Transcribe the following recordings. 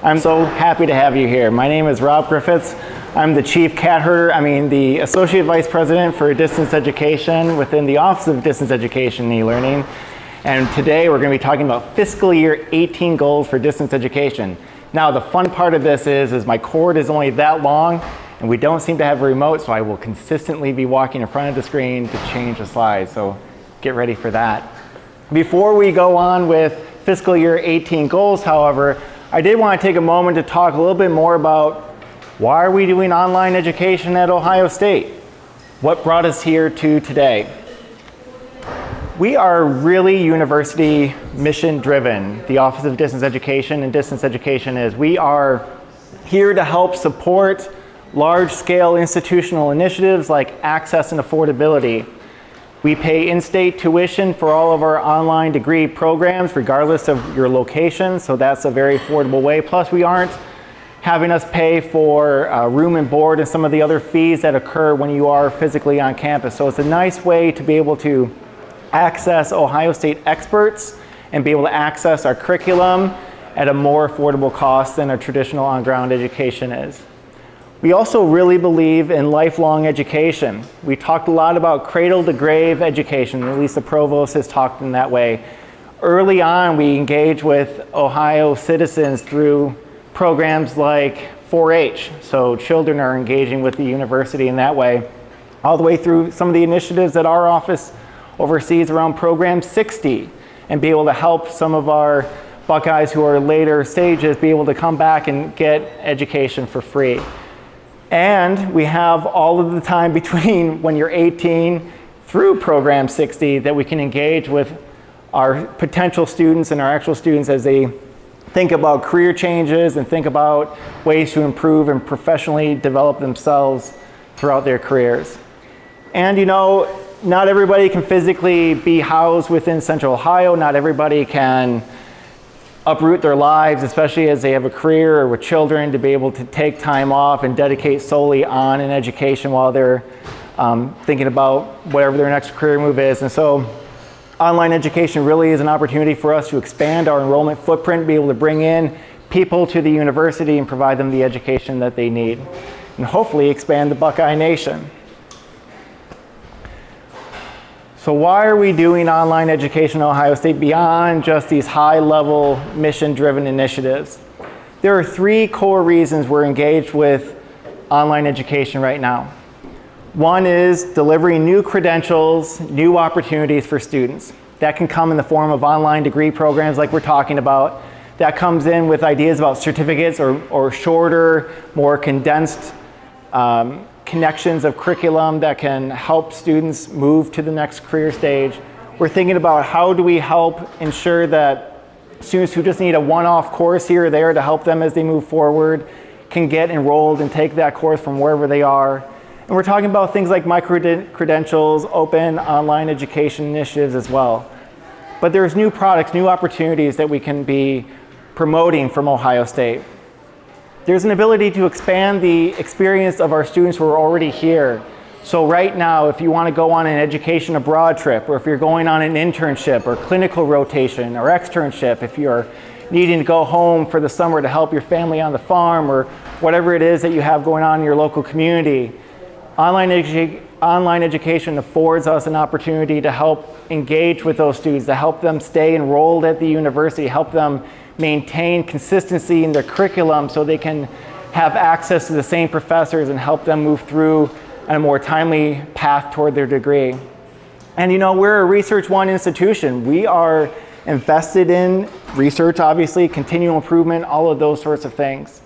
I'm so happy to have you here. My name is Rob Griffiths. I'm the the Associate Vice President for Distance Education within the Office of Distance Education and E-Learning. And today we're going to be talking about fiscal year 18 goals for distance education. Now the fun part of this is my cord is only that long and we don't seem to have a remote, so I will consistently be walking in front of the screen to change the slides. So get ready for that. Before we go on with fiscal year 18 goals, however, I did want to take a moment to talk a little bit more about why are we doing online education at Ohio State? What brought us here to today? We are really university mission driven. The Office of Distance Education and Distance Education is. We are here to help support large scale institutional initiatives like access and affordability. We pay in-state tuition for all of our online degree programs, regardless of your location, so that's a very affordable way. Plus, we aren't having us pay for room and board and some of the other fees that occur when you are physically on campus. So it's a nice way to be able to access Ohio State experts and be able to access our curriculum at a more affordable cost than a traditional on-ground education is. We also really believe in lifelong education. We talked a lot about cradle to grave education, at least the provost has talked in that way. Early on, we engage with Ohio citizens through programs like 4-H, so children are engaging with the university in that way, all the way through some of the initiatives that our office oversees around Program 60, and be able to help some of our Buckeyes who are later stages be able to come back and get education for free. And we have all of the time between when you're 18 through Program 60 that we can engage with our potential students and our actual students as they think about career changes and think about ways to improve and professionally develop themselves throughout their careers. And you know, not everybody can physically be housed within Central Ohio. Not everybody can uproot their lives, especially as they have a career or with children, to be able to take time off and dedicate solely on an education while they're thinking about whatever their next career move is. And so online education really is an opportunity for us to expand our enrollment footprint, be able to bring in people to the university and provide them the education that they need, and hopefully expand the Buckeye Nation. So why are we doing online education at Ohio State beyond just these high-level mission-driven initiatives? There are three core reasons we're engaged with online education right now. One is delivering new credentials, new opportunities for students. That can come in the form of online degree programs like we're talking about. That comes in with ideas about certificates or shorter, more condensed connections of curriculum that can help students move to the next career stage. We're thinking about how do we help ensure that students who just need a one-off course here or there to help them as they move forward can get enrolled and take that course from wherever they are. And we're talking about things like micro-credentials, open online education initiatives as well. But there's new products, new opportunities that we can be promoting from Ohio State. There's an ability to expand the experience of our students who are already here. So right now, if you want to go on an education abroad trip, or if you're going on an internship or clinical rotation or externship, if you're needing to go home for the summer to help your family on the farm or whatever it is that you have going on in your local community, online education affords us an opportunity to help engage with those students, to help them stay enrolled at the university, help them maintain consistency in their curriculum so they can have access to the same professors and help them move through a more timely path toward their degree. And you know, we're a Research One institution. We are invested in research, obviously, continual improvement, all of those sorts of things.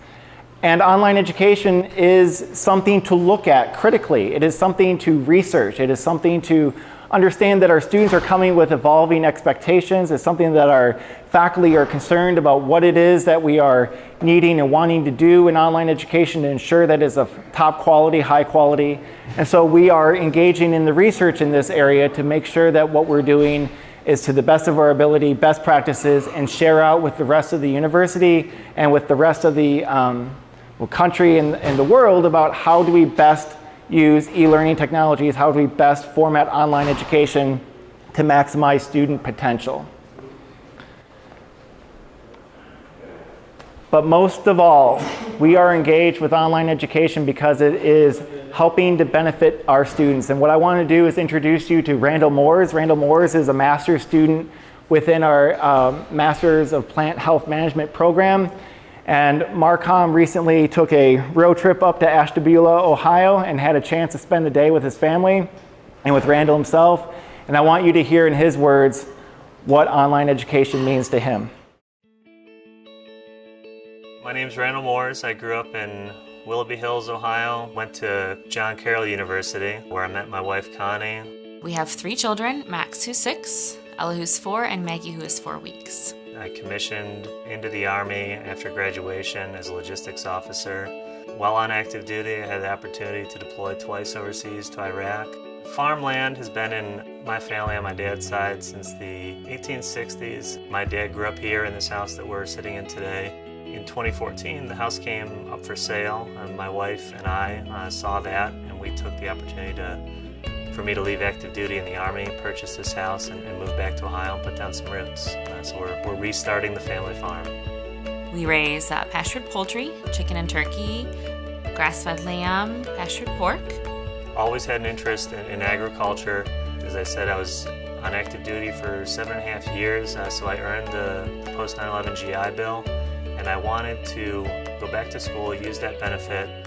And online education is something to look at critically. It is something to research. It is something to understand that our students are coming with evolving expectations. It's something that our faculty are concerned about what it is that we are needing and wanting to do in online education to ensure that it's of top quality, high quality. And so we are engaging in the research in this area to make sure that what we're doing is to the best of our ability, best practices, and share out with the rest of the university and with the rest of the country and the world about how do we best use e-learning technologies, how do we best format online education to maximize student potential. But most of all, we are engaged with online education because it is helping to benefit our students. And what I want to do is introduce you to Randall Morris. Randall Morris is a master's student within our Masters of Plant Health Management program. And Markham recently took a road trip up to Ashtabula, Ohio, and had a chance to spend the day with his family and with Randall himself. And I want you to hear in his words what online education means to him. My name's Randall Morris. I grew up in Willoughby Hills, Ohio. Went to John Carroll University, where I met my wife, Connie. We have 3 children, Max, who's 6, Ella, who's 4, and Maggie, who is 4 weeks. I commissioned into the Army after graduation as a logistics officer. While on active duty, I had the opportunity to deploy twice overseas to Iraq. Farmland has been in my family on my dad's side since the 1860s. My dad grew up here in this house that we're sitting in today. In 2014, the house came up for sale, and my wife and I saw that, and we took the opportunity for me to leave active duty in the Army, purchase this house, and move back to Ohio and put down some roots. So we're restarting the family farm. We raise pastured poultry, chicken and turkey, grass-fed lamb, pastured pork. Always had an interest in agriculture. As I said, I was on active duty for 7.5 years, so I earned the post 9/11 GI Bill. And I wanted to go back to school, use that benefit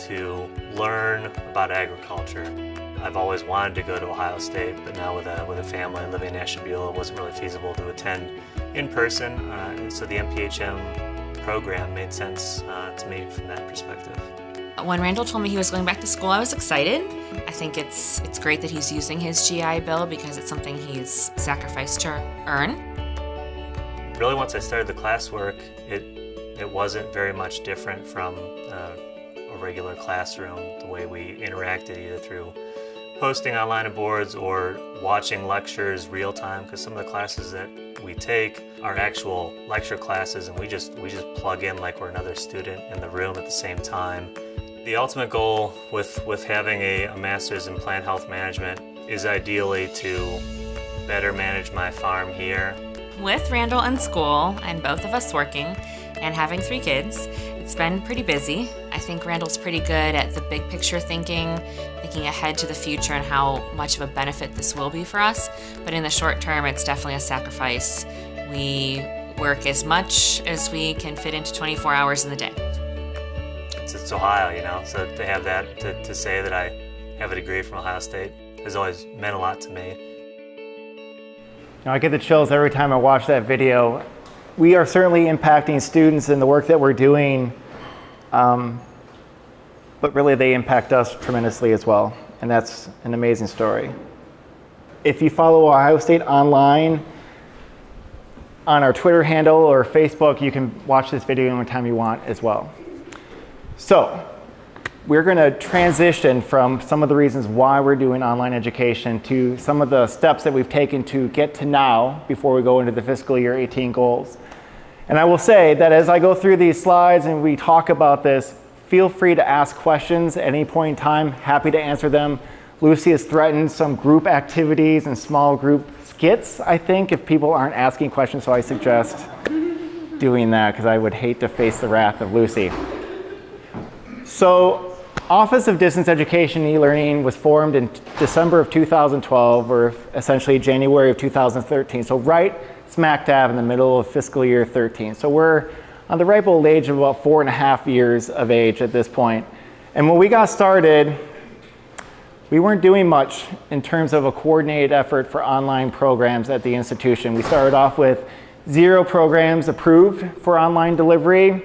to learn about agriculture. I've always wanted to go to Ohio State, but now with a family living in Ashtabula, it wasn't really feasible to attend in person. And so the MPHM program made sense to me from that perspective. When Randall told me he was going back to school, I was excited. I think it's great that he's using his GI Bill because it's something he's sacrificed to earn. Really, once I started the classwork, it wasn't very much different from a regular classroom, the way we interacted either through posting online on boards or watching lectures real time, because some of the classes that we take are actual lecture classes, and we just plug in like we're another student in the room at the same time. The ultimate goal with having a master's in plant health management is ideally to better manage my farm here. With Randall in school and both of us working and having 3 kids, it's been pretty busy. I think Randall's pretty good at the big picture thinking ahead to the future and how much of a benefit this will be for us. But in the short term, it's definitely a sacrifice. We work as much as we can fit into 24 hours in the day. It's Ohio, so to have that, to say that I have a degree from Ohio State has always meant a lot to me. I get the chills every time I watch that video. We are certainly impacting students in the work that we're doing, but really they impact us tremendously as well, and that's an amazing story. If you follow Ohio State online on our Twitter handle or Facebook, you can watch this video anytime you want as well. So, we're going to transition from some of the reasons why we're doing online education to some of the steps that we've taken to get to now before we go into the fiscal year 18 goals. And I will say that as I go through these slides and we talk about this, feel free to ask questions at any point in time. Happy to answer them. Lucy has threatened some group activities and small group skits, I think, if people aren't asking questions, so I suggest doing that because I would hate to face the wrath of Lucy. So, Office of Distance Education and E-Learning was formed in December of 2012, or essentially January of 2013. So right smack dab in the middle of fiscal year 13. So we're on the ripe old age of about 4.5 years of age at this point. And when we got started, we weren't doing much in terms of a coordinated effort for online programs at the institution. We started off with 0 programs approved for online delivery,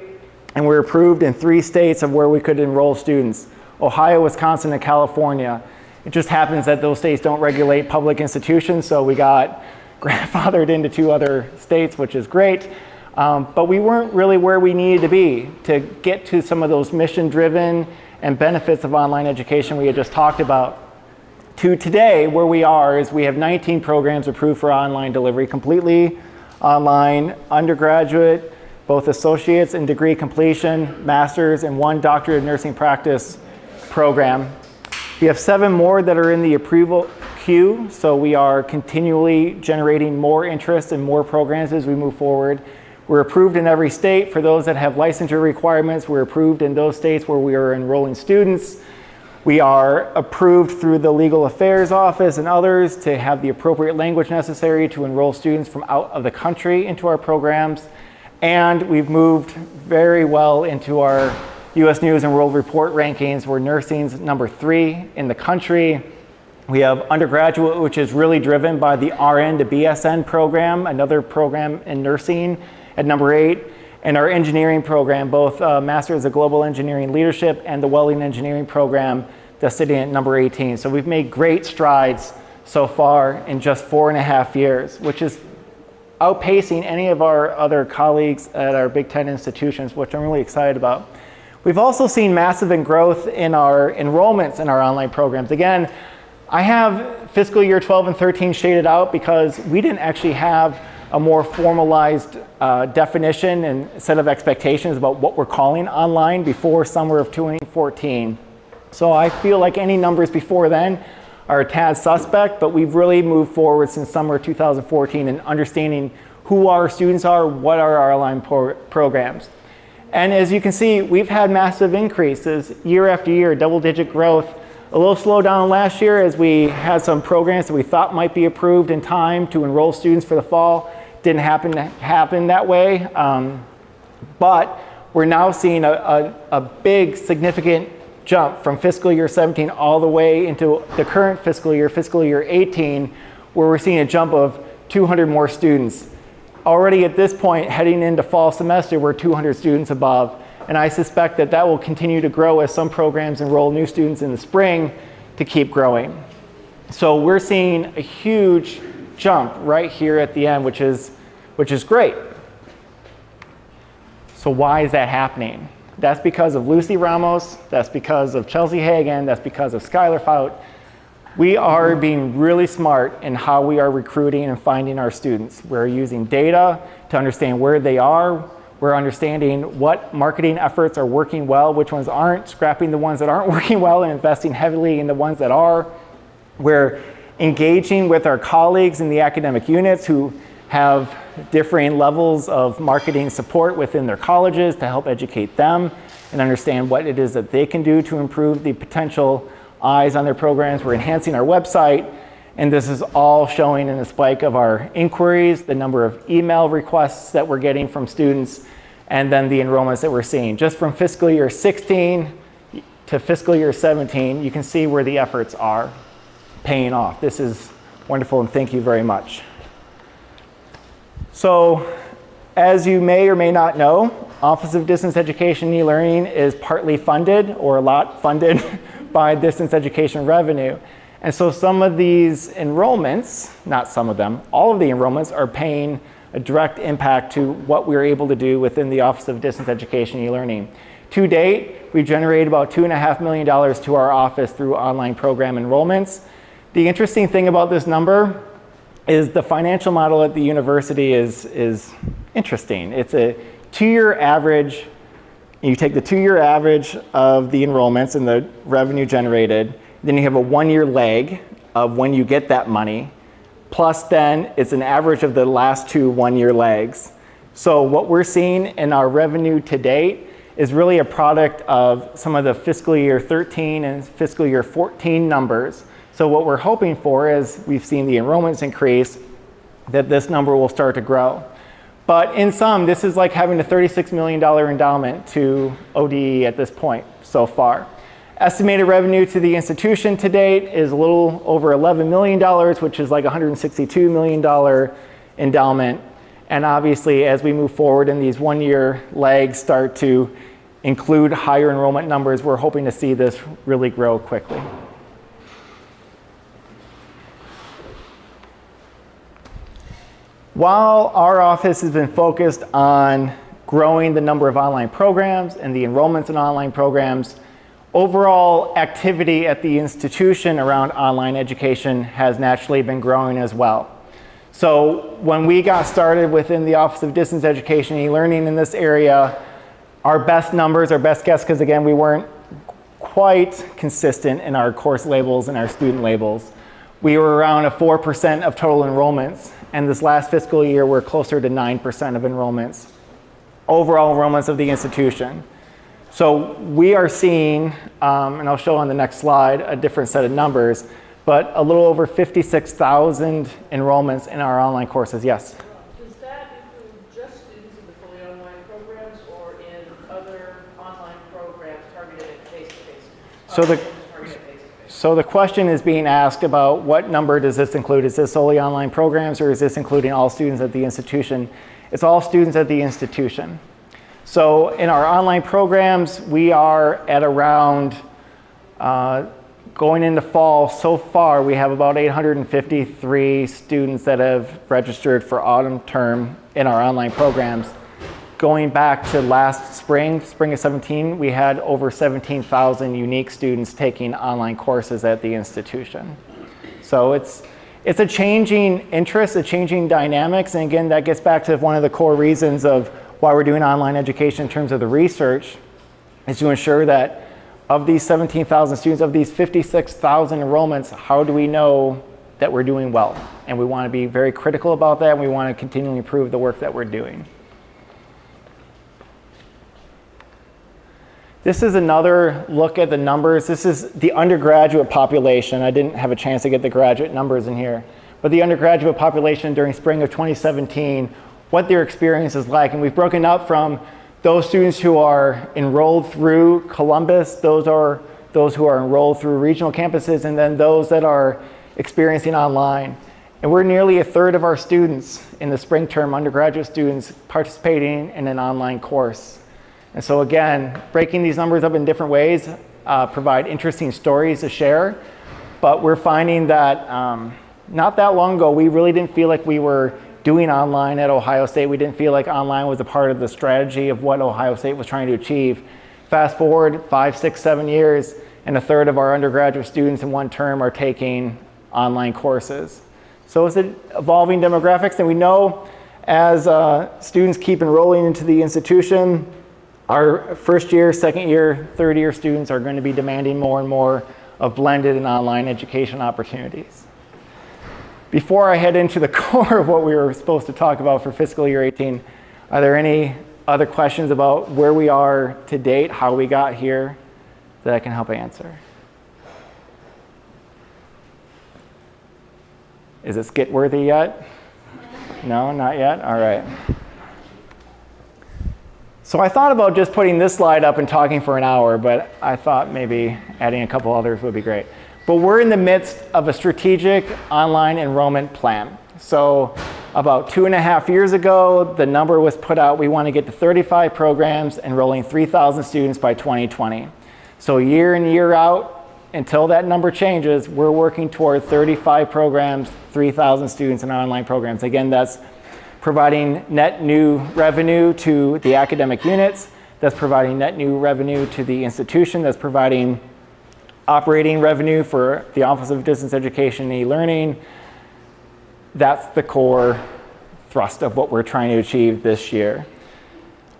and we're approved in 3 states of where we could enroll students: Ohio, Wisconsin, and California. It just happens that those states don't regulate public institutions, so we got grandfathered into 2 other states, which is great. But we weren't really where we needed to be to get to some of those mission-driven and benefits of online education we had just talked about. To today, where we are is we have 19 programs approved for online delivery, completely online, undergraduate, both associates and degree completion, masters, and 1 doctorate of nursing practice program. We have 7 more that are in the approval queue, so we are continually generating more interest and more programs as we move forward. We're approved in every state. For those that have licensure requirements, we're approved in those states where we are enrolling students. We are approved through the Legal Affairs Office and others to have the appropriate language necessary to enroll students from out of the country into our programs. And we've moved very well into our U.S. News and World Report rankings. We're nursing's number 3 in the country. We have Undergraduate, which is really driven by the RN to BSN program, another program in nursing, at number 8. And our engineering program, both Masters of Global Engineering Leadership and the Welding Engineering program, that's sitting at number 18. So we've made great strides so far in just 4.5 years, which is outpacing any of our other colleagues at our Big Ten institutions, which I'm really excited about. We've also seen massive growth in our enrollments in our online programs. Again, I have fiscal year 12 and 13 shaded out because we didn't actually have a more formalized definition and set of expectations about what we're calling online before summer of 2014. So I feel like any numbers before then are a tad suspect, but we've really moved forward since summer 2014 in understanding who our students are, what are our online programs. And as you can see, we've had massive increases year after year, double-digit growth. A little slowdown last year as we had some programs that we thought might be approved in time to enroll students for the fall. Didn't happen that way, but we're now seeing a big, significant jump from fiscal year 17 all the way into the current fiscal year 18, where we're seeing a jump of 200 more students. Already at this point, heading into fall semester, we're 200 students above, and I suspect that that will continue to grow as some programs enroll new students in the spring to keep growing. So we're seeing a huge jump right here at the end, which is great. So why is that happening? That's because of Lucy Ramos, that's because of Chelsea Hagan, that's because of Skylar Fout. We are being really smart in how we are recruiting and finding our students. We're using data to understand where they are. We're understanding what marketing efforts are working well, which ones aren't, scrapping the ones that aren't working well and investing heavily in the ones that are. We're engaging with our colleagues in the academic units who have differing levels of marketing support within their colleges to help educate them and understand what it is that they can do to improve the potential eyes on their programs. We're enhancing our website, and this is all showing in the spike of our inquiries, the number of email requests that we're getting from students, and then the enrollments that we're seeing. Just from fiscal year 16 to fiscal year 17, you can see where the efforts are paying off. This is wonderful, and thank you very much. So, as you may or may not know, Office of Distance Education and E-Learning is partly funded, or a lot funded, by distance education revenue. And so some of these enrollments, not some of them, all of the enrollments are paying a direct impact to what we're able to do within the Office of Distance Education and E-Learning. To date, we've generated about $2.5 million to our office through online program enrollments. The interesting thing about this number is the financial model at the university is interesting. It's a 2-year average. You take the 2-year average of the enrollments and the revenue generated, then you have a 1-year lag of when you get that money, plus then it's an average of the last 2 1-year lags. So what we're seeing in our revenue to date is really a product of some of the fiscal year 13 and fiscal year 14 numbers. So what we're hoping for is we've seen the enrollments increase, that this number will start to grow. But in sum, this is like having a $36 million endowment to ODE at this point so far. Estimated revenue to the institution to date is a little over $11 million, which is like a $162 million endowment. And obviously, as we move forward and these 1-year lags start to include higher enrollment numbers, we're hoping to see this really grow quickly. While our office has been focused on growing the number of online programs and the enrollments in online programs, overall activity at the institution around online education has naturally been growing as well. So when we got started within the Office of Distance Education and E-Learning in this area, our best numbers, our best guess, because again, we weren't quite consistent in our course labels and our student labels, we were around 4% of total enrollments. And this last fiscal year, we're closer to 9% of enrollments, overall enrollments of the institution. So we are seeing, and I'll show on the next slide, a different set of numbers, but a little over 56,000 enrollments in our online courses. Yes? Does that include just students in the fully online programs or in other online programs targeted at face-to-face? So the question is being asked about what number does this include? Is this solely online programs, or is this including all students at the institution? It's all students at the institution. So in our online programs, we are at around, going into fall, so far we have about 853 students that have registered for autumn term in our online programs. Going back to last spring of 17, we had over 17,000 unique students taking online courses at the institution. So it's a changing interest, a changing dynamics, and again, that gets back to one of the core reasons of why we're doing online education in terms of the research, is to ensure that of these 17,000 students, of these 56,000 enrollments, how do we know that we're doing well? And we want to be very critical about that, and we want to continually improve the work that we're doing. This is another look at the numbers. This is the undergraduate population. I didn't have a chance to get the graduate numbers in here, but the undergraduate population during spring of 2017, what their experience is like. And we've broken up from those students who are enrolled through Columbus, those who are enrolled through regional campuses, and then those that are experiencing online. And we're nearly a third of our students in the spring term, undergraduate students, participating in an online course. And so again, breaking these numbers up in different ways provide interesting stories to share. But we're finding that not that long ago, we really didn't feel like we were doing online at Ohio State. We didn't feel like online was a part of the strategy of what Ohio State was trying to achieve. Fast forward 5, 6, 7 years, and a third of our undergraduate students in one term are taking online courses. So it's an evolving demographics, and we know as students keep enrolling into the institution, our first year, second year, third year students are going to be demanding more and more of blended and online education opportunities. Before I head into the core of what we were supposed to talk about for fiscal year 18, are there any other questions about where we are to date, how we got here, that I can help answer? Is it skit worthy yet? No, not yet? All right. So I thought about just putting this slide up and talking for an hour, but I thought maybe adding a couple others would be great. But we're in the midst of a strategic online enrollment plan. So about 2.5 years ago, the number was put out, we want to get to 35 programs enrolling 3,000 students by 2020. So year in, year out, until that number changes, we're working toward 35 programs, 3,000 students in online programs. Again, that's providing net new revenue to the academic units, that's providing net new revenue to the institution, that's providing operating revenue for the Office of Distance Education and E-Learning. That's the core thrust of what we're trying to achieve this year.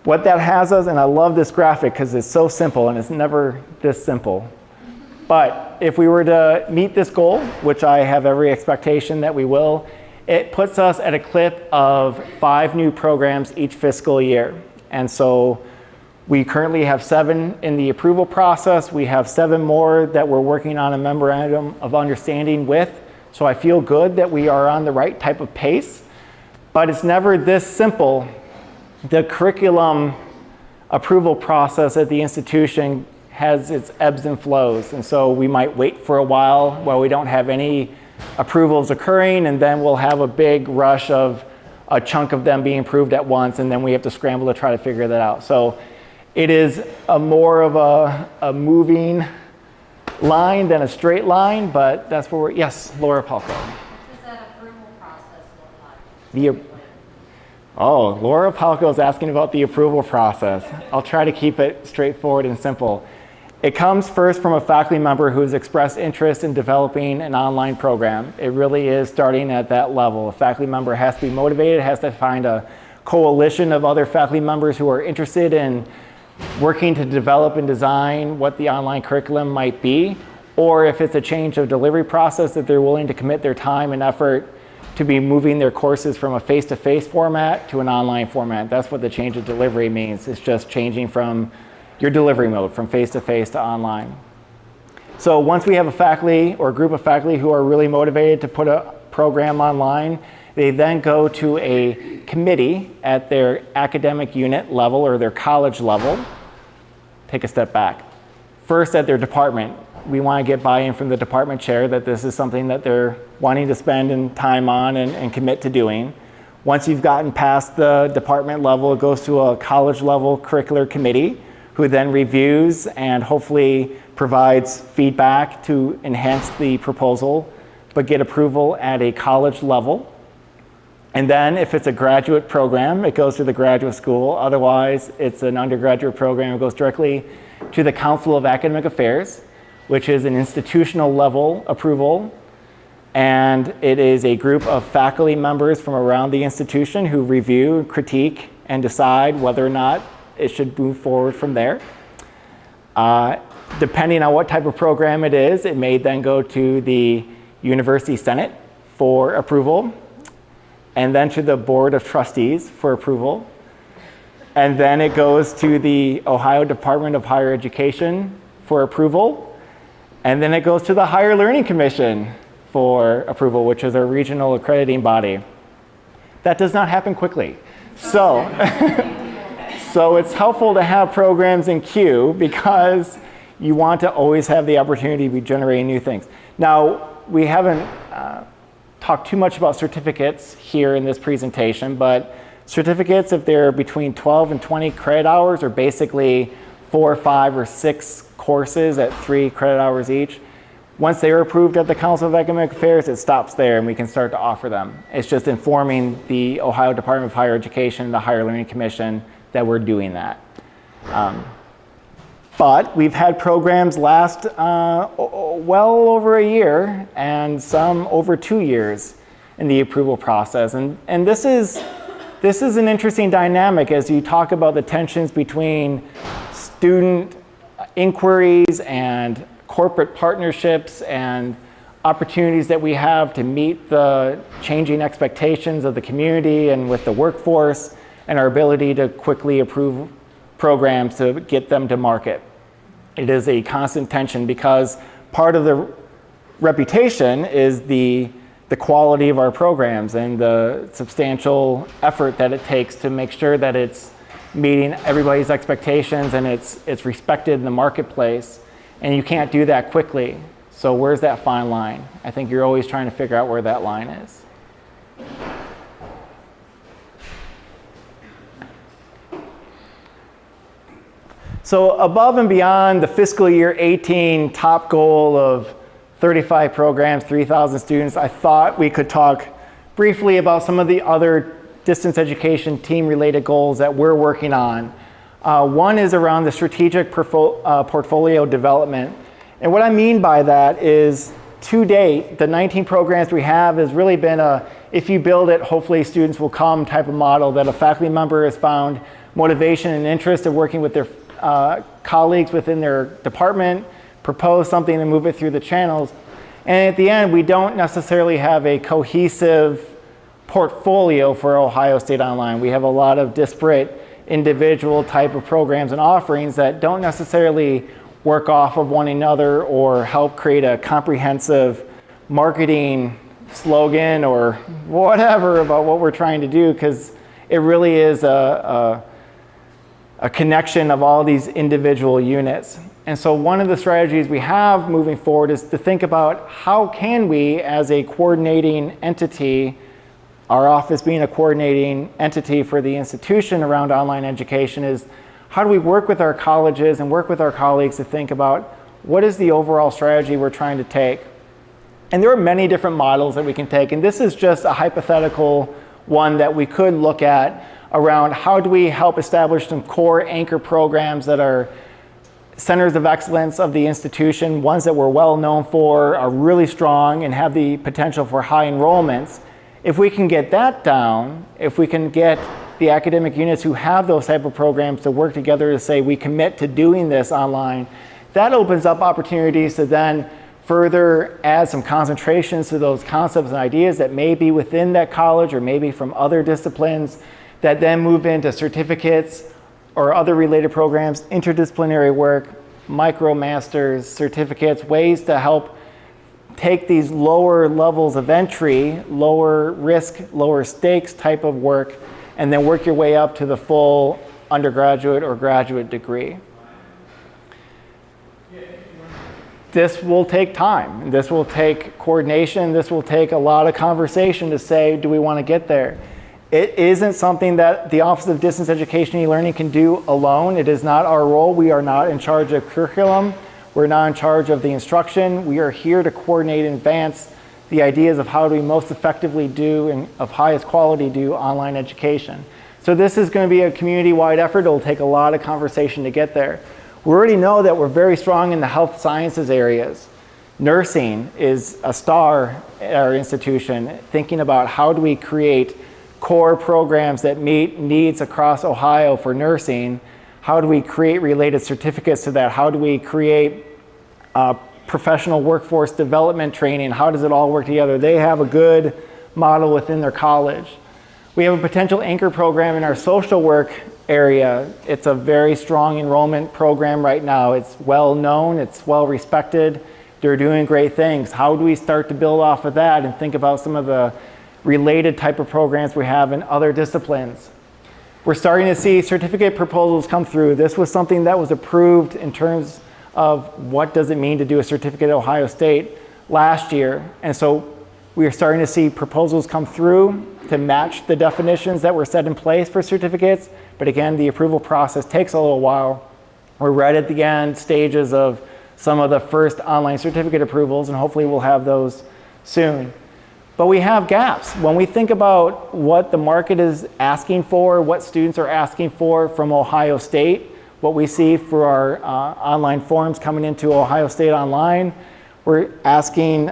What that has us, and I love this graphic because it's so simple and it's never this simple. But if we were to meet this goal, which I have every expectation that we will, it puts us at a clip of 5 new programs each fiscal year. And so we currently have 7 in the approval process. We have 7 more that we're working on a memorandum of understanding with. So I feel good that we are on the right type of pace, but it's never this simple. The curriculum approval process at the institution has its ebbs and flows. And so we might wait for a while we don't have any approvals occurring, and then we'll have a big rush of a chunk of them being approved at once, and then we have to scramble to try to figure that out. So it is more of a moving line than a straight line, but that's where we're, yes, Laura Palco. What does that approval process look like? Laura Palco is asking about the approval process. I'll try to keep it straightforward and simple. It comes first from a faculty member who has expressed interest in developing an online program. It really is starting at that level. A faculty member has to be motivated, has to find a coalition of other faculty members who are interested in working to develop and design what the online curriculum might be, or if it's a change of delivery process, that they're willing to commit their time and effort to be moving their courses from a face-to-face format to an online format. That's what the change of delivery means. It's just changing from your delivery mode from face-to-face to online. So once we have a faculty or a group of faculty who are really motivated to put a program online, they then go to a committee at their academic unit level or their college level. Take a step back. First, at their department, we want to get buy-in from the department chair that this is something that they're wanting to spend time on and commit to doing. Once you've gotten past the department level, it goes to a college level curricular committee who then reviews and hopefully provides feedback to enhance the proposal, but get approval at a college level. And then if it's a graduate program, it goes to the graduate school. Otherwise, it's an undergraduate program. It goes directly to the Council of Academic Affairs, which is an institutional level approval. And it is a group of faculty members from around the institution who review, critique, and decide whether or not it should move forward from there. Depending on what type of program it is, it may then go to the University Senate for approval, and then to the Board of Trustees for approval. And then it goes to the Ohio Department of Higher Education for approval. And then it goes to the Higher Learning Commission for approval, which is our regional accrediting body. That does not happen quickly. So, so it's helpful to have programs in queue because you want to always have the opportunity to be generating new things. Now, we haven't talked too much about certificates here in this presentation, but certificates, if they're between 12 and 20 credit hours, are basically 4, 5, or 6 courses at 3 credit hours each. Once they are approved at the Council of Academic Affairs, it stops there and we can start to offer them. It's just informing the Ohio Department of Higher Education, the Higher Learning Commission, that we're doing that. But we've had programs last well over a year and some over 2 years in the approval process. And this is an interesting dynamic as you talk about the tensions between student inquiries and corporate partnerships and opportunities that we have to meet the changing expectations of the community and with the workforce and our ability to quickly approve programs to get them to market. It is a constant tension because part of the reputation is the quality of our programs and the substantial effort that it takes to make sure that it's meeting everybody's expectations and it's respected in the marketplace. And you can't do that quickly. So where's that fine line? I think you're always trying to figure out where that line is. So above and beyond the fiscal year 18 top goal of 35 programs, 3,000 students, I thought we could talk briefly about some of the other distance education team-related goals that we're working on. One is around the strategic portfolio development. And what I mean by that is, to date, the 19 programs we have has really been a, if you build it, hopefully students will come type of model, that a faculty member has found motivation and interest in working with their colleagues within their department, propose something and move it through the channels. And at the end, we don't necessarily have a cohesive portfolio for Ohio State Online. We have a lot of disparate individual type of programs and offerings that don't necessarily work off of one another or help create a comprehensive marketing slogan or whatever about what we're trying to do, because it really is a connection of all these individual units. And so one of the strategies we have moving forward is to think about how can we, as a coordinating entity, our office being a coordinating entity for the institution around online education, is how do we work with our colleges and work with our colleagues to think about what is the overall strategy we're trying to take. And there are many different models that we can take, and this is just a hypothetical one that we could look at around how do we help establish some core anchor programs that are centers of excellence of the institution, ones that we're well known for, are really strong, and have the potential for high enrollments. If we can get that down, if we can get the academic units who have those type of programs to work together to say we commit to doing this online, that opens up opportunities to then further add some concentrations to those concepts and ideas that may be within that college or maybe from other disciplines that then move into certificates or other related programs, interdisciplinary work, micromasters, certificates, ways to help take these lower levels of entry, lower risk, lower stakes type of work, and then work your way up to the full undergraduate or graduate degree. This will take time. This will take coordination. This will take a lot of conversation to say, do we want to get there? It isn't something that the Office of Distance Education and E-Learning can do alone. It is not our role. We are not in charge of curriculum. We're not in charge of the instruction. We are here to coordinate and advance the ideas of how do we most effectively do and of highest quality do online education. So this is going to be a community-wide effort. It'll take a lot of conversation to get there. We already know that we're very strong in the health sciences areas. Nursing is a star at our institution, thinking about how do we create core programs that meet needs across Ohio for nursing. How do we create related certificates to that? How do we create professional workforce development training? How does it all work together? They have a good model within their college. We have a potential anchor program in our social work area. It's a very strong enrollment program right now. It's well known, it's well respected. They're doing great things. How do we start to build off of that and think about some of the related type of programs we have in other disciplines? We're starting to see certificate proposals come through. This was something that was approved in terms of what does it mean to do a certificate at Ohio State last year. And so we are starting to see proposals come through to match the definitions that were set in place for certificates. But again, the approval process takes a little while. We're right at the end stages of some of the first online certificate approvals, and hopefully we'll have those soon. But we have gaps. When we think about what the market is asking for, what students are asking for from Ohio State, what we see for our online forms coming into Ohio State Online, we're asking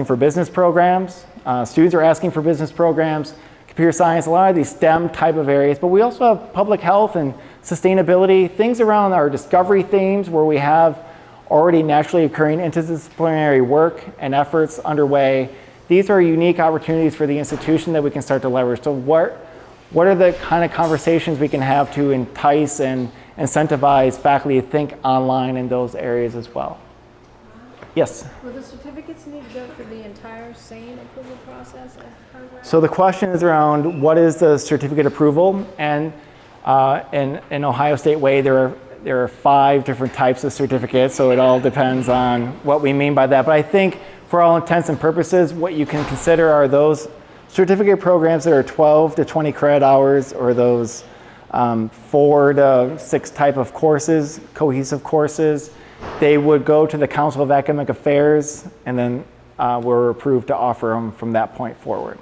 for business programs. Students are asking for business programs, computer science, a lot of these STEM type of areas, but we also have public health and sustainability, things around our discovery themes where we have already naturally occurring interdisciplinary work and efforts underway. These are unique opportunities for the institution that we can start to leverage. So what are the kind of conversations we can have to entice and incentivize faculty to think online in those areas as well? Yes? Will the certificates need to go through the entire same approval process of program? So the question is around what is the certificate approval? And in Ohio State Way, there are 5 different types of certificates, so it all depends on what we mean by that. But I think for all intents and purposes, what you can consider are those certificate programs that are 12 to 20 credit hours, or those 4 to 6 type of courses, cohesive courses. They would go to the Council of Academic Affairs, and then we're approved to offer them from that point forward.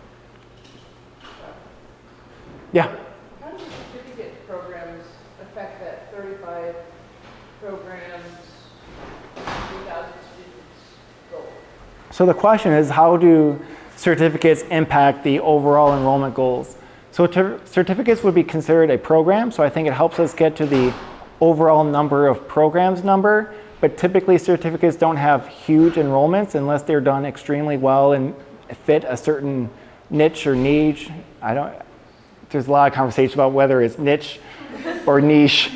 Yeah? How do the certificate programs affect that 35 programs, 3,000 students goal? So the question is, how do certificates impact the overall enrollment goals? So certificates would be considered a program, so I think it helps us get to the overall number of programs number, but typically certificates don't have huge enrollments unless they're done extremely well and fit a certain niche or niche. There's a lot of conversation about whether it's niche or niche.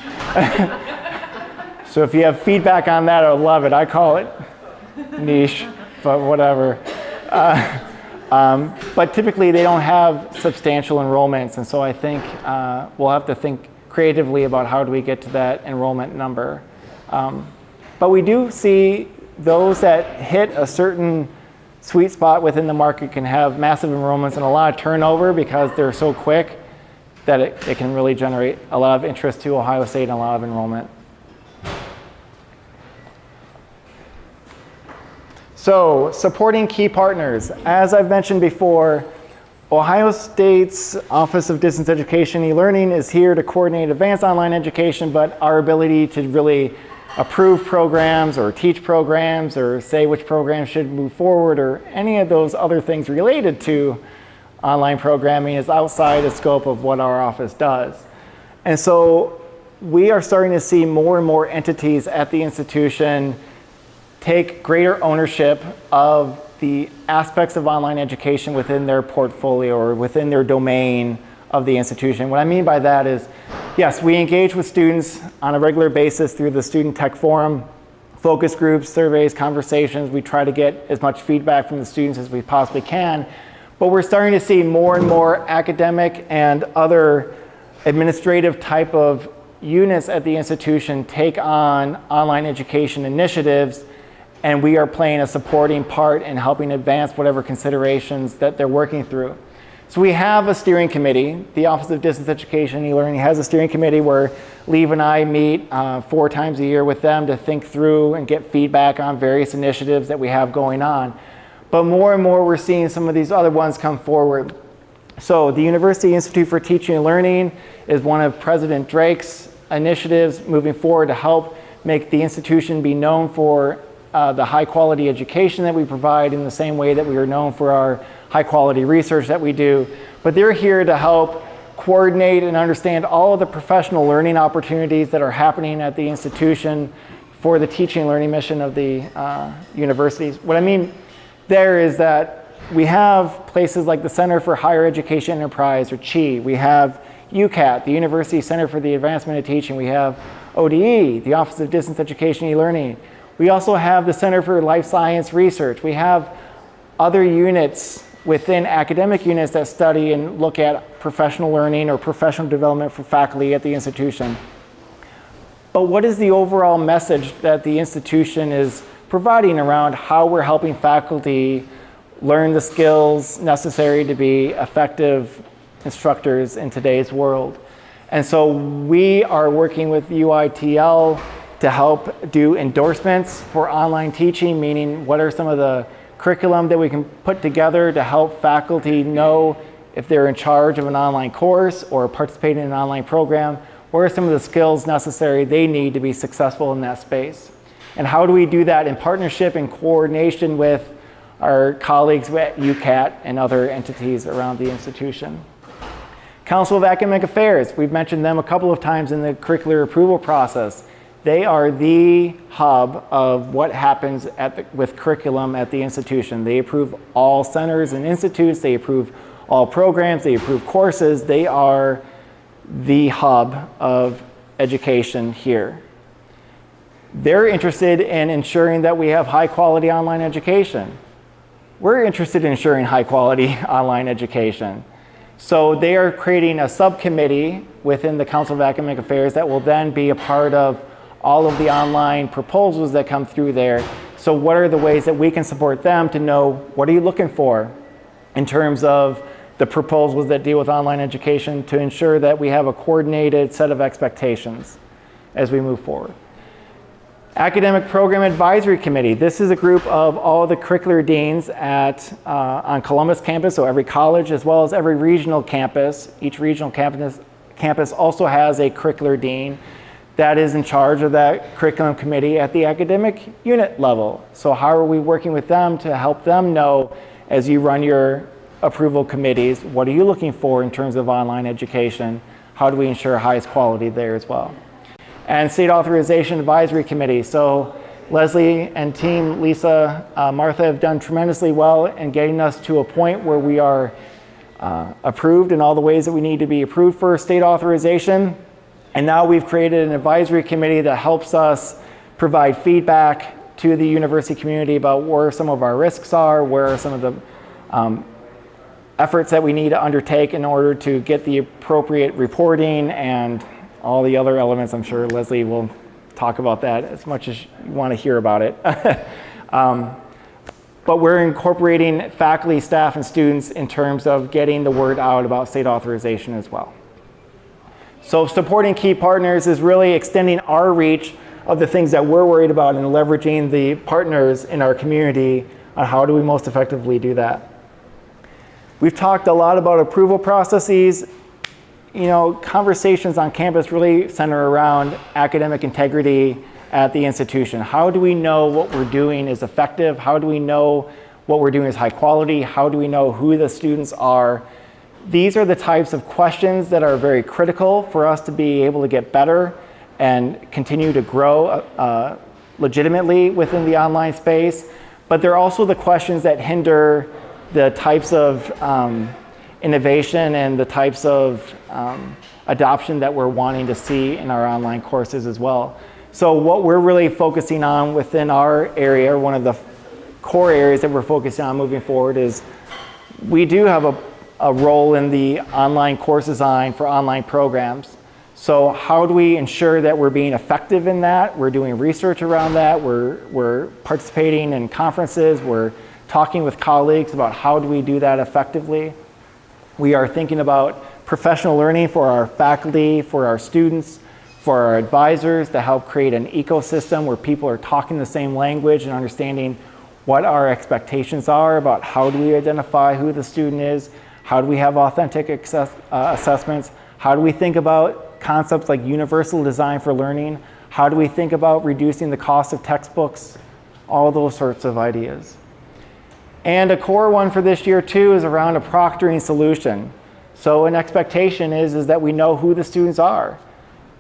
So if you have feedback on that, I would love it. I call it niche, but whatever. But typically they don't have substantial enrollments, and so I think we'll have to think creatively about how do we get to that enrollment number. But we do see those that hit a certain sweet spot within the market can have massive enrollments and a lot of turnover because they're so quick that it can really generate a lot of interest to Ohio State and a lot of enrollment. So, supporting key partners. As I've mentioned before, Ohio State's Office of Distance Education and E-Learning is here to coordinate advanced online education, but our ability to really approve programs or teach programs or say which programs should move forward or any of those other things related to online programming is outside the scope of what our office does. And so we are starting to see more and more entities at the institution take greater ownership of the aspects of online education within their portfolio or within their domain of the institution. What I mean by that is, yes, we engage with students on a regular basis through the Student Tech Forum, focus groups, surveys, conversations. We try to get as much feedback from the students as we possibly can, but we're starting to see more and more academic and other administrative type of units at the institution take on online education initiatives, and we are playing a supporting part in helping advance whatever considerations that they're working through. So we have a steering committee. The Office of Distance Education and E-Learning has a steering committee where Leave and I meet 4 times a year with them to think through and get feedback on various initiatives that we have going on. But more and more we're seeing some of these other ones come forward. So the University Institute for Teaching and Learning is one of President Drake's initiatives moving forward to help make the institution be known for the high quality education that we provide in the same way that we are known for our high quality research that we do. But they're here to help coordinate and understand all of the professional learning opportunities that are happening at the institution for the teaching and learning mission of the universities. What I mean there is that we have places like the Center for Higher Education Enterprise, or CHE. We have UCAT, the University Center for the Advancement of Teaching. We have ODE, the Office of Distance Education and E-Learning. We also have the Center for Life Science Research. We have other units within academic units that study and look at professional learning or professional development for faculty at the institution. But what is the overall message that the institution is providing around how we're helping faculty learn the skills necessary to be effective instructors in today's world? And so we are working with UITL to help do endorsements for online teaching, meaning what are some of the curriculum that we can put together to help faculty know if they're in charge of an online course or participating in an online program, what are some of the skills necessary they need to be successful in that space? And how do we do that in partnership and coordination with our colleagues at UCAT and other entities around the institution? Council of Academic Affairs, we've mentioned them a couple of times in the curricular approval process. They are the hub of what happens with curriculum at the institution. They approve all centers and institutes, they approve all programs, they approve courses. They are the hub of education here. They're interested in ensuring that we have high quality online education. We're interested in ensuring high quality online education. So they are creating a subcommittee within the Council of Academic Affairs that will then be a part of all of the online proposals that come through there. So what are the ways that we can support them to know what are you looking for in terms of the proposals that deal with online education to ensure that we have a coordinated set of expectations as we move forward. Academic Program Advisory Committee. This is a group of all the curricular deans on Columbus campus, so every college as well as every regional campus. Each regional campus also has a curricular dean that is in charge of that curriculum committee at the academic unit level. So how are we working with them to help them know, as you run your approval committees, what are you looking for in terms of online education? How do we ensure highest quality there as well? And State Authorization Advisory Committee. So Leslie and team, Lisa, Martha have done tremendously well in getting us to a point where we are approved in all the ways that we need to be approved for state authorization. And now we've created an advisory committee that helps us provide feedback to the university community about where some of our risks are, where are some of the efforts that we need to undertake in order to get the appropriate reporting and all the other elements. I'm sure Leslie will talk about that as much as you want to hear about it. But we're incorporating faculty, staff, and students in terms of getting the word out about state authorization as well. So supporting key partners is really extending our reach of the things that we're worried about and leveraging the partners in our community on how do we most effectively do that. We've talked a lot about approval processes. You know, conversations on campus really center around academic integrity at the institution. How do we know what we're doing is effective? How do we know what we're doing is high quality? How do we know who the students are? These are the types of questions that are very critical for us to be able to get better and continue to grow legitimately within the online space, but they're also the questions that hinder the types of innovation and the types of adoption that we're wanting to see in our online courses as well. So what we're really focusing on within our area, one of the core areas that we're focusing on moving forward, is we do have a role in the online course design for online programs. So how do we ensure that we're being effective in that? We're doing research around that. We're participating in conferences. We're talking with colleagues about how do we do that effectively. We are thinking about professional learning for our faculty, for our students, for our advisors, to help create an ecosystem where people are talking the same language and understanding what our expectations are about how do we identify who the student is, how do we have authentic assessments, how do we think about concepts like universal design for learning, how do we think about reducing the cost of textbooks, all those sorts of ideas. And a core one for this year too is around a proctoring solution. So an expectation is that we know who the students are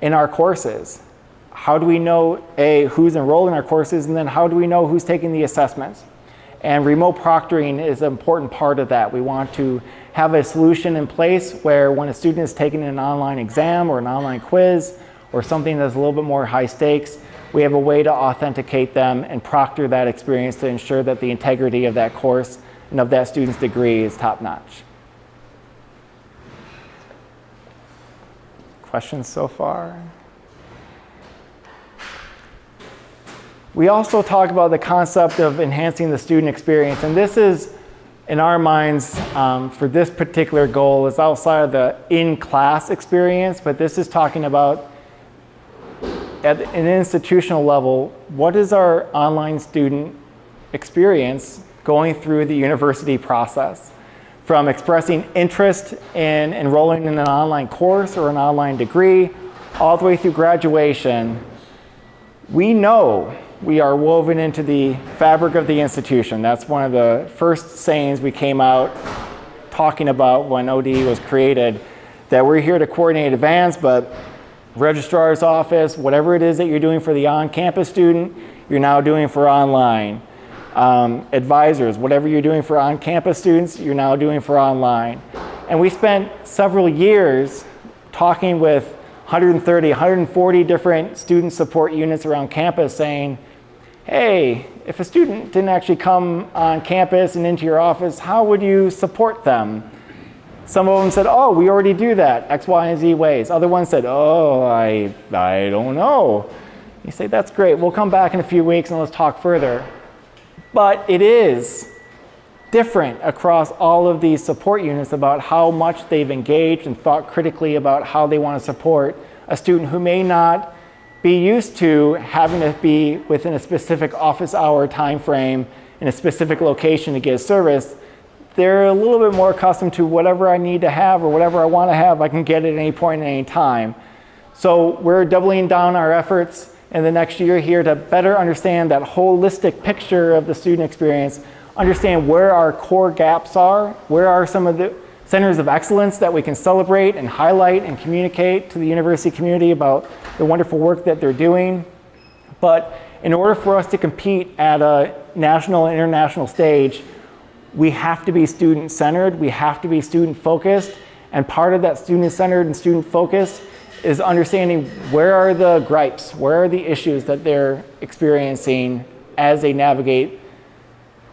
in our courses. How do we know, A, who's enrolled in our courses, and then how do we know who's taking the assessments? And remote proctoring is an important part of that. We want to have a solution in place where when a student is taking an online exam or an online quiz or something that's a little bit more high stakes, we have a way to authenticate them and proctor that experience to ensure that the integrity of that course and of that student's degree is top notch. Questions so far? We also talk about the concept of enhancing the student experience, and this is, in our minds, for this particular goal, is outside of the in-class experience, but this is talking about at an institutional level, what is our online student experience going through the university process? From expressing interest in enrolling in an online course or an online degree, all the way through graduation, we know we are woven into the fabric of the institution. That's one of the first sayings we came out talking about when ODE was created, that we're here to coordinate advance, but registrar's office, whatever it is that you're doing for the on-campus student, you're now doing for online. Advisors, whatever you're doing for on-campus students, you're now doing for online. And we spent several years talking with 130, 140 different student support units around campus saying, hey, if a student didn't actually come on campus and into your office, how would you support them? Some of them said, oh, we already do that, X, Y, and Z ways. Other ones said, oh, I don't know. You say, that's great, we'll come back in a few weeks and let's talk further. But it is different across all of these support units about how much they've engaged and thought critically about how they want to support a student who may not be used to having to be within a specific office hour time frame in a specific location to get service. They're a little bit more accustomed to whatever I need to have or whatever I want to have, I can get at any point at any time. So we're doubling down our efforts in the next year here to better understand that holistic picture of the student experience, understand where our core gaps are, where are some of the centers of excellence that we can celebrate and highlight and communicate to the university community about the wonderful work that they're doing. But in order for us to compete at a national and international stage, we have to be student-centered, we have to be student-focused, and part of that student-centered and student-focused is understanding where are the gripes, where are the issues that they're experiencing as they navigate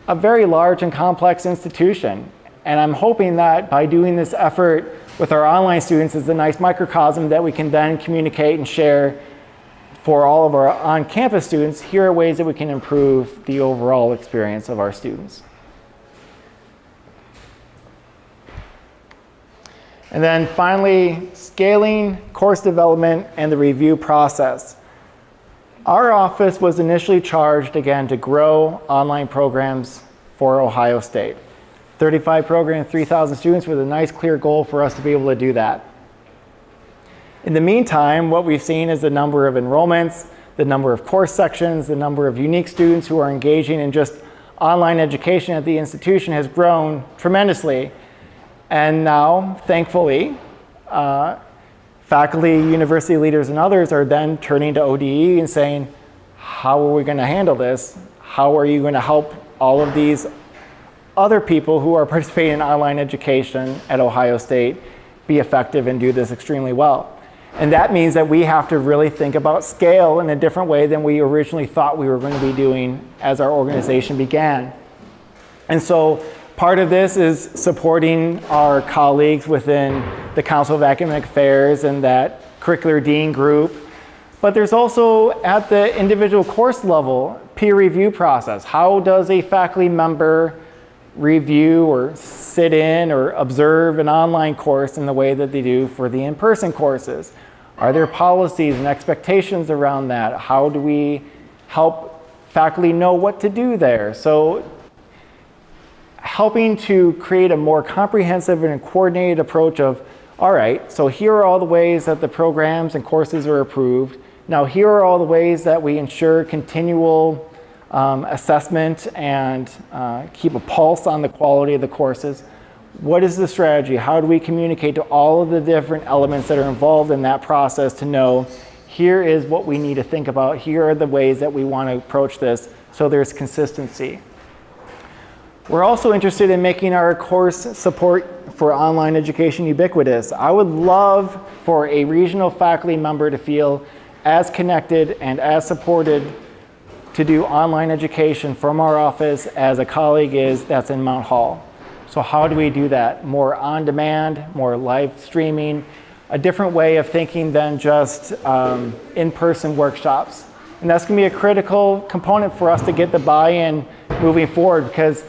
a very large and complex institution. And I'm hoping that by doing this effort with our online students is a nice microcosm that we can then communicate and share for all of our on-campus students. Here are ways that we can improve the overall experience of our students. And then finally, scaling course development and the review process. Our office was initially charged, again, to grow online programs for Ohio State. 35 programs, 3,000 students with a nice clear goal for us to be able to do that. In the meantime, what we've seen is the number of enrollments, the number of course sections, the number of unique students who are engaging in just online education at the institution has grown tremendously. And now, thankfully, faculty, university leaders, and others are then turning to ODE and saying, how are we going to handle this? How are you going to help all of these other people who are participating in online education at Ohio State be effective and do this extremely well? And that means that we have to really think about scale in a different way than we originally thought we were going to be doing as our organization began. And so part of this is supporting our colleagues within the Council of Academic Affairs and that curricular dean group. But there's also at the individual course level, peer review process. How does a faculty member review or sit in or observe an online course in the way that they do for the in-person courses? Are there policies and expectations around that? How do we help faculty know what to do there? So helping to create a more comprehensive and coordinated approach of, all right, so here are all the ways that the programs and courses are approved. Now here are all the ways that we ensure continual assessment and keep a pulse on the quality of the courses. What is the strategy? How do we communicate to all of the different elements that are involved in that process to know here is what we need to think about, here are the ways that we want to approach this so there's consistency. We're also interested in making our course support for online education ubiquitous. I would love for a regional faculty member to feel as connected and as supported to do online education from our office as a colleague is that's in Mount Hall. So how do we do that? More on demand, more live streaming, a different way of thinking than just in-person workshops. And that's going to be a critical component for us to get the buy-in moving forward, because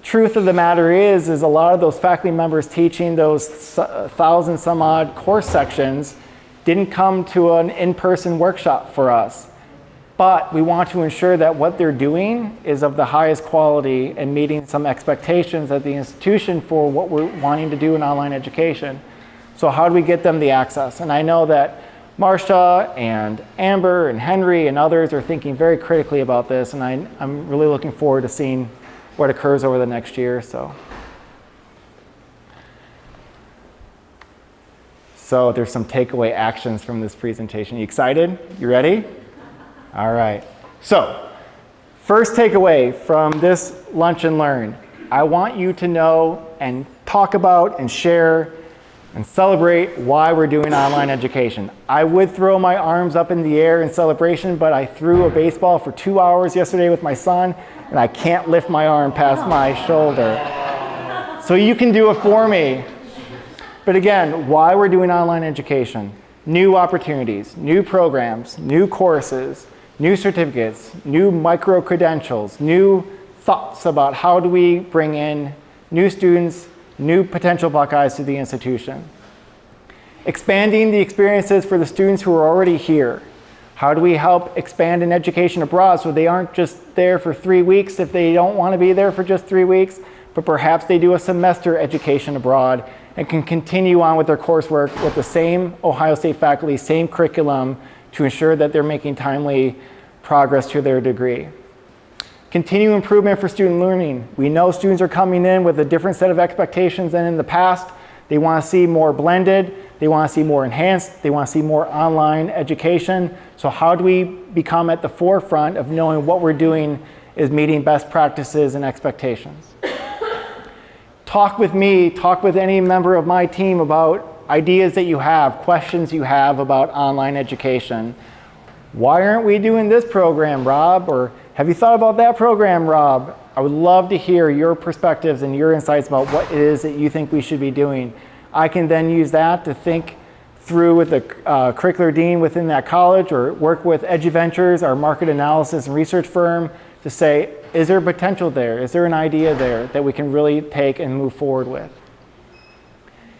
truth of the matter is a lot of those faculty members teaching those 1,000 some odd course sections didn't come to an in-person workshop for us. But we want to ensure that what they're doing is of the highest quality and meeting some expectations at the institution for what we're wanting to do in online education. So how do we get them the access? And I know that Marcia and Amber and Henry and others are thinking very critically about this, and I'm really looking forward to seeing what occurs over the next year or so. So there's some takeaway actions from this presentation. You excited? You ready? All right. So first takeaway from this Lunch and Learn. I want you to know and talk about and share and celebrate why we're doing online education. I would throw my arms up in the air in celebration, but I threw a baseball for 2 hours yesterday with my son, and I can't lift my arm past my shoulder. So you can do it for me. But again, why we're doing online education. New opportunities, new programs, new courses, new certificates, new micro-credentials, new thoughts about how do we bring in new students, new potential Buckeyes to the institution. Expanding the experiences for the students who are already here. How do we help expand in education abroad so they aren't just there for 3 weeks if they don't want to be there for just 3 weeks, but perhaps they do a semester education abroad and can continue on with their coursework with the same Ohio State faculty, same curriculum, to ensure that they're making timely progress to their degree. Continue improvement for student learning. We know students are coming in with a different set of expectations than in the past. They want to see more blended, they want to see more enhanced, they want to see more online education. So how do we become at the forefront of knowing what we're doing is meeting best practices and expectations? Talk with me, talk with any member of my team about ideas that you have, questions you have about online education. Why aren't we doing this program, Rob? Or have you thought about that program, Rob? I would love to hear your perspectives and your insights about what it is that you think we should be doing. I can then use that to think through with the curricular dean within that college, or work with EduVentures, our market analysis and research firm, to say, is there potential there? Is there an idea there that we can really take and move forward with?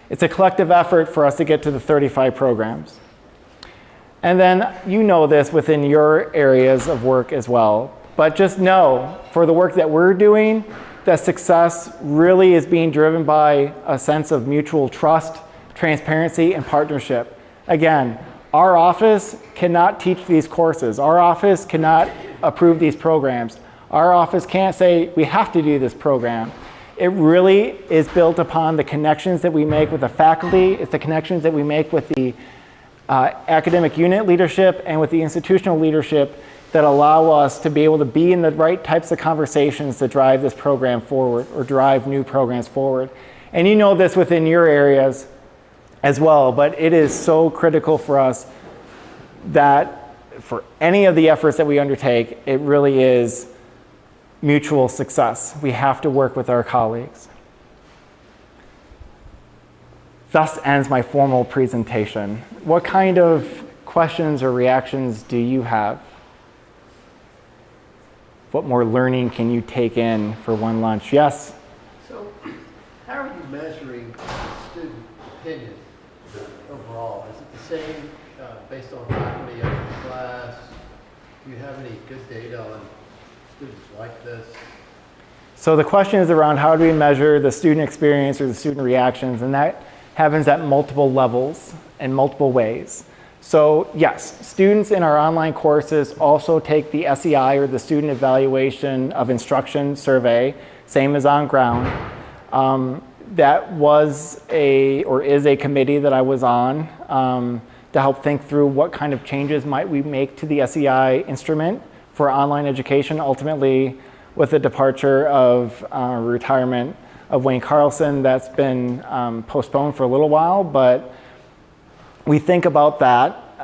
It's a collective effort for us to get to the 35 programs. And then you know this within your areas of work as well. But just know, for the work that we're doing, that success really is being driven by a sense of mutual trust, transparency, and partnership. Again, our office cannot teach these courses. Our office cannot approve these programs. Our office can't say, we have to do this program. It really is built upon the connections that we make with the faculty. It's the connections that we make with the academic unit leadership and with the institutional leadership that allow us to be able to be in the right types of conversations to drive this program forward or drive new programs forward. And you know this within your areas as well, but it is so critical for us that for any of the efforts that we undertake, it really is mutual success. We have to work with our colleagues. Thus ends my formal presentation. What kind of questions or reactions do you have? What more learning can you take in for one lunch? Yes? So, how are you measuring student opinion overall? Is it the same based on faculty of the class? Do you have any good data on students like this? So the question is around how do we measure the student experience or the student reactions, and that happens at multiple levels in multiple ways. So yes, students in our online courses also take the SEI, or the Student Evaluation of Instruction survey, same as on ground. That was is a committee that I was on to help think through what kind of changes might we make to the SEI instrument for online education. Ultimately, with the departure of retirement of Wayne Carlson, that's been postponed for a little while, but we think about that,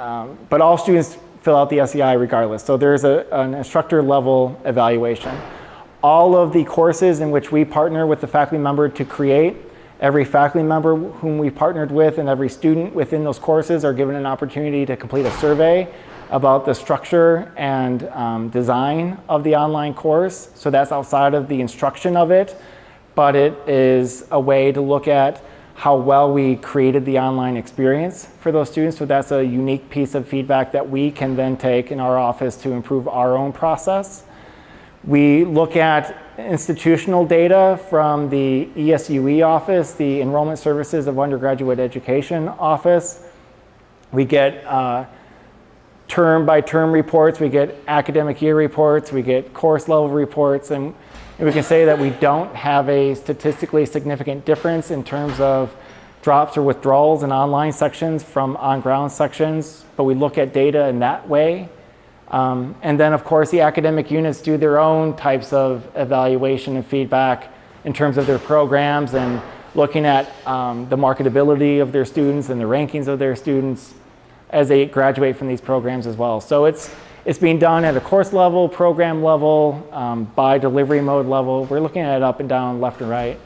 but all students fill out the SEI regardless. So there's an instructor level evaluation. All of the courses in which we partner with the faculty member to create, every faculty member whom we partnered with and every student within those courses are given an opportunity to complete a survey about the structure and design of the online course. So that's outside of the instruction of it, but it is a way to look at how well we created the online experience for those students. So that's a unique piece of feedback that we can then take in our office to improve our own process. We look at institutional data from the ESUE office, the Enrollment Services of Undergraduate Education office. We get term by term reports, we get academic year reports, we get course level reports, and we can say that we don't have a statistically significant difference in terms of drops or withdrawals in online sections from on-ground sections, but we look at data in that way. And then, of course, the academic units do their own types of evaluation and feedback in terms of their programs and looking at the marketability of their students and the rankings of their students as they graduate from these programs as well. So it's being done at a course level, program level, by delivery mode level. We're looking at it up and down, left and right.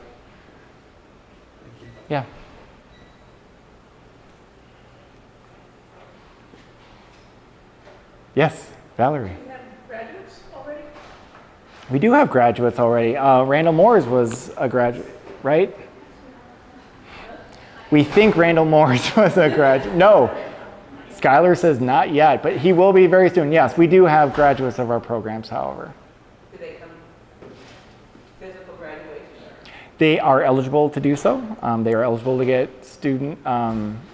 Yeah. Yes, Valerie. Do you have graduates already? We do have graduates already. Randall Morris was a graduate, right? We think Randall Morris was a graduate. No. Skylar says not yet, but he will be very soon. Yes, we do have graduates of our programs, however. Do they come physical graduation? They are eligible to do so. They are eligible to get student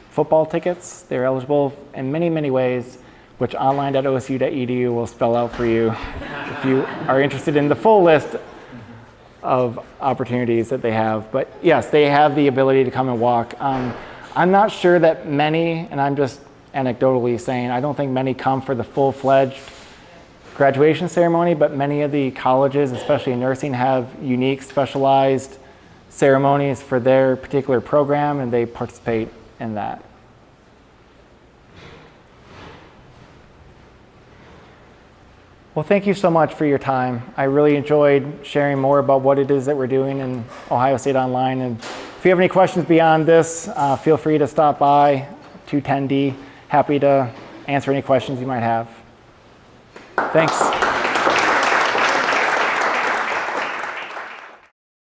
football tickets. They're eligible in many, many ways, which online.osu.edu will spell out for you if you are interested in the full list of opportunities that they have. But yes, they have the ability to come and walk. I'm not sure that many, and I'm just anecdotally saying, I don't think many come for the full-fledged graduation ceremony, but many of the colleges, especially in nursing, have unique specialized ceremonies for their particular program, and they participate in that. Well, thank you so much for your time. I really enjoyed sharing more about what it is that we're doing in Ohio State Online. And if you have any questions beyond this, feel free to stop by 210D. Happy to answer any questions you might have. Thanks.